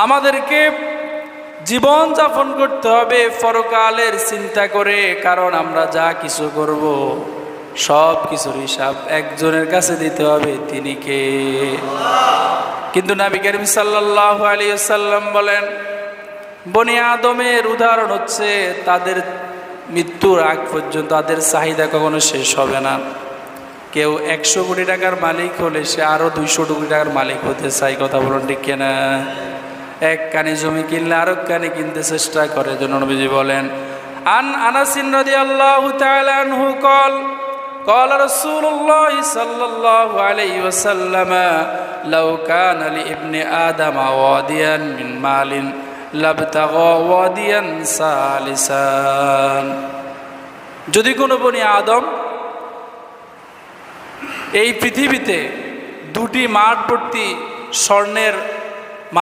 আমাদেরকে জীবন যাপন করতে হবে পরকালের চিন্তা করে, কারণ আমরা যা কিছু করব সব কিছুর হিসাব একজনের কাছে দিতে হবে, তিনি কে? কিন্তু নবী করিম সাল্লাল্লাহু আলাইহি ওয়াসাল্লাম বলেন, বনি আদমের উদাহরণ হচ্ছে তাদের মৃত্যুর আগ পর্যন্ত তাদের চাহিদা কখনো শেষ হবে না। কেউ 100 কোটি টাকার মালিক হলে সে আরো 200 কোটি টাকার মালিক হতে চায়, কথা বলুন ঠিক কিনা? এক কানি জমি কিনলে আরো কানি কিনতে চেষ্টা করে। জন্য নবীজি বলেন, আনাস রাদিয়াল্লাহু তাআলা আনহু قال رسول الله صلى الله عليه وسلم لو كان لابن آدم واديا من مال لابتغى واديا ثالثا। যদি কোনো বনি আদম এই পৃথিবীতে 2টি মাঠ ভর্তি স্বর্ণের